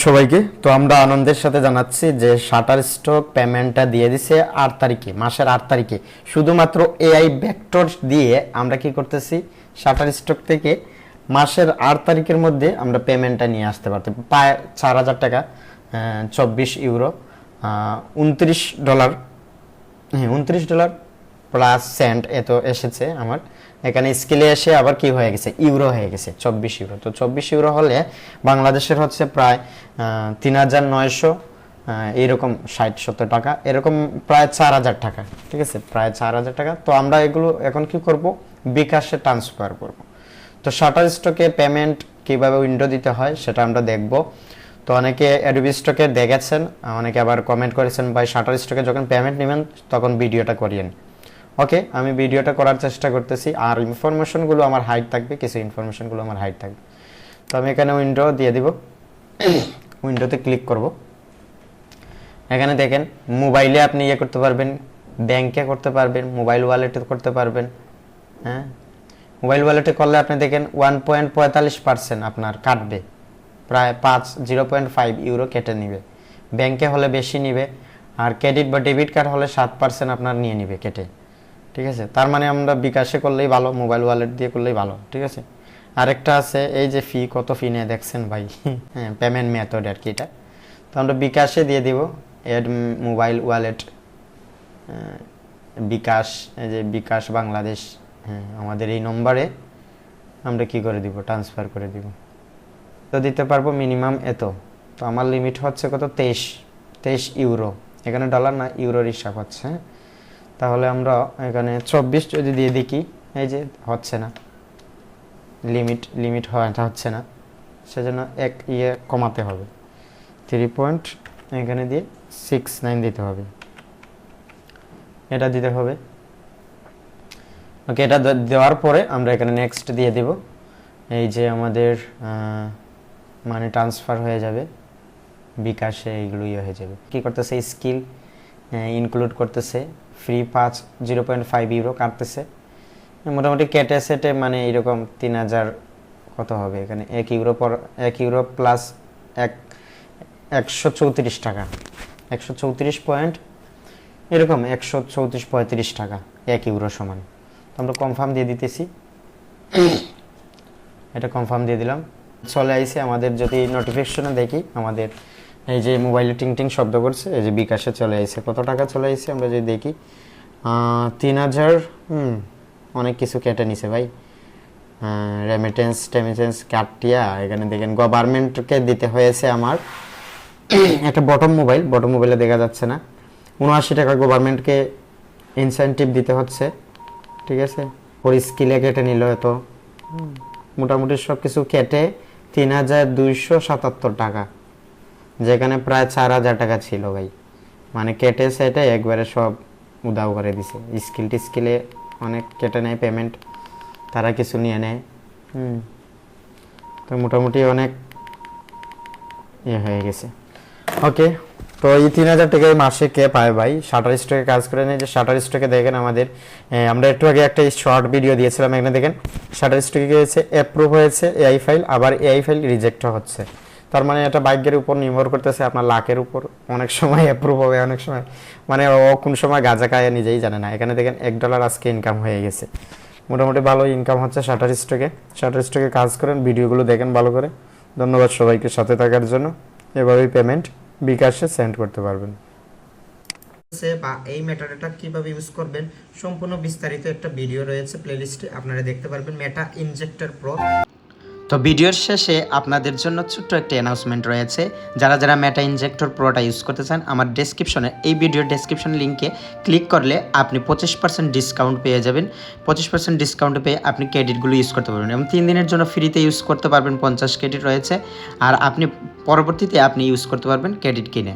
সবাইকে তো আমরা আনন্দের সাথে জানাচ্ছি যে শাটার স্টক পেমেন্টটা দিয়ে দিছে 8 তারিখে, মাসের 8 তারিখে। শুধুমাত্র এআই ভেক্টর দিয়ে আমরা কি করতেছি, শাটার স্টক থেকে মাসের 8 তারিখের মধ্যে আমরা পেমেন্টটা নিয়ে আসতে পারতে প্রায় 4000 টাকা, 24 ইউরো, $29, হ্যাঁ $29 প্লাস সেন্ট এত এসেছে আমার এখানে। স্কেলে এসে আবার কি হয়ে গেছে, ইউরো হয়ে গেছে 24 ইউরো। তো 24 ইউরো হলে বাংলাদেশের হচ্ছে প্রায় 3900 এইরকম 60-70 টাকা, এরকম প্রায় 4000 টাকা। ঠিক আছে, প্রায় 4000 টাকা। তো আমরা এগুলো এখন কি করব, বিকাশে ট্রান্সফার করব। তো শাটার স্টকে পেমেন্ট কিভাবে উইন্ডো দিতে হয় সেটা আমরা দেখব। তো অনেকে অ্যাডোবি স্টকে দেখেছেন, অনেকে আবার কমেন্ট করেছেন ভাই শাটার স্টকে যখন পেমেন্ট নেবেন তখন ভিডিওটা করিয়েন। ওকে, আমি ভিডিওটা করার চেষ্টা করতেছি, আর ইনফরমেশনগুলো আমার হাইড থাকবে, কিছু ইনফরমেশনগুলো আমার হাইড থাকবে। তো আমি এখানে উইন্ডো দিয়ে দিব, উইন্ডোতে ক্লিক করব। এখানে দেখেন মোবাইলে আপনি ইয়ে করতে পারবেন, ব্যাংকে করতে পারবেন, মোবাইল ওয়ালেটে করতে পারবেন। হ্যাঁ, মোবাইল ওয়ালেটে করলে আপনি দেখেন 1.45% আপনার কাটবে, প্রায় 0.5 ইউরো কেটে নিবে। ব্যাংকে হলে বেশি নিবে, আর ক্রেডিট বা ডেবিট কার্ড হলে 7% আপনার নিয়ে নিবে কেটে। ঠিক আছে, তার মানে আমরা বিকাশে করলেই ভালো, মোবাইল ওয়ালেট দিয়ে করলেই ভালো। ঠিক আছে, আরেকটা আছে এই যে ফি, কত ফি নিয়ে দেখছেন ভাই, হ্যাঁ পেমেন্ট মেথড আর কি এটা। তো আমরা বিকাশে দিয়ে দিব, এড মোবাইল ওয়ালেট, বিকাশ, এই যে বিকাশ বাংলাদেশ, হ্যাঁ আমাদের এই নম্বরে আমরা কি করে দিব, ট্রান্সফার করে দিব। তো দিতে পারবো মিনিমাম এত। তো আমার লিমিট হচ্ছে কত, 23 ইউরো। এখানে ডলার না, ইউরোর হিসাব হচ্ছে। তাহলে আমরা এখানে 24 যদি দিয়ে দেখি, এই যে হচ্ছে না, লিমিট হচ্ছে না, সেজন্য এক কমাতে হবে, 3 এখানে দিয়ে 69 দিতে হবে, এটা দিতে হবে। ওকে, এটা দেওয়ার পরে আমরা এখানে নেক্সট দিয়ে দেব। এই যে আমাদের মানি ট্রান্সফার হয়ে যাবে বিকাশে, এইগুলো হয়ে যাবে। কি করতেছে, স্কিল ইনক্লুড করতেছে, ফ্রি 0.5 ইউরো কাটতেছে, মোটামুটি কেটে সেটে মানে এরকম 3000 কত হবে এখানে, 1 ইউরো প্লাস 134 টাকা, 134 পয়েন্ট এরকম, 134-35 টাকা 1 ইউরো সমান। তো আমরা কনফার্ম দিয়ে দিতেছি, এটা কনফার্ম দিয়ে দিলাম, চলে আইছে আমাদের। যদি নোটিফিকেশনে দেখি আমাদের এই যে মোবাইলে টিং টিং শব্দ করছে, এই যে বিকাশে চলে আইছে, কত টাকা চলে আইছে আমরা যদি দেখি, 3000, অনেক কিছু কেটে নিছে ভাই, রেমিটেন্স কাটিয়া। এখানে দেখেন গভর্নমেন্টকে দিতে হয়েছে আমার একটা বটম মোবাইলে দেখা যাচ্ছে না, 79 টাকা গভর্নমেন্টকে ইনসেন্টিভ দিতে হচ্ছে। ঠিক আছে, ওর স্কিলে কেটে নিল এত, মোটামুটি সব কিছু কেটে 3277 টাকা, যেখানে প্রায় 4000 টাকা ছিল ভাই। মানে কেটে সেটা একবারে সব উদাও করে দিছে। স্কিলে অনেক কেটে নেয় পেমেন্ট, তারা কিছু নিয়ে নেয়। তো মোটামুটি অনেক হয়ে গেছে। ওকে, তো এই 3000 টাকায় মাসে কে পায় ভাই, শাটার স্টকে কাজ করে নেয়। যে শাটার স্টকে দেখেন আমাদের, আমরা একটু আগে একটা শর্ট ভিডিও দিয়েছিলাম, এখানে দেখেন শাটার স্টকে কি হয়েছে, অ্যাপ্রুভ হয়েছে এআই ফাইল, আবার এআই ফাইল রিজেক্ট হচ্ছে। তার মানে এটা ভাগ্যের উপর নির্ভর করতেছে, আপনার লাখের উপর। অনেক সময় অ্যাপ্রুভ হবে, অনেক সময় মানে ও কোন সময় গাঁজা খায় নিজেই জানে না। এখানে দেখেন $1 আজকে ইনকাম হয়ে গেছে, মোটামুটি ভালো ইনকাম হচ্ছে শাটার স্টকে। শাটার স্টকে কাজ করেন, ভিডিওগুলো দেখেন ভালো করে। ধন্যবাদ সবাইকে সাথে থাকার জন্য। এভাবেই পেমেন্ট বিকাশে সেন্ড করতে পারবেন। বা এই মেটাডাটা কিভাবে ইউজ করবেন সম্পূর্ণ বিস্তারিত একটা ভিডিও রয়েছে প্লেলিস্টে, আপনারা দেখতে পারবেন, মেটা ইনজেক্টর প্রো। তো ভিডিওর শেষে আপনাদের জন্য ছোট্ট একটা অ্যানাউন্সমেন্ট রয়েছে। যারা মেটা ইনজেক্টর প্রোটা ইউজ করতে চান, আমার ডেসক্রিপশনে, এই ভিডিওর ডেসক্রিপশন লিঙ্কে ক্লিক করলে আপনি 25% ডিসকাউন্ট পেয়ে যাবেন। 25% ডিসকাউন্ট পেয়ে আপনি ক্রেডিটগুলো ইউজ করতে পারবেন, এবং 3 দিনের জন্য ফ্রিতে ইউজ করতে পারবেন, 50 ক্রেডিট রয়েছে। আর আপনি পরবর্তীতে ইউজ করতে পারবেন ক্রেডিট কিনে।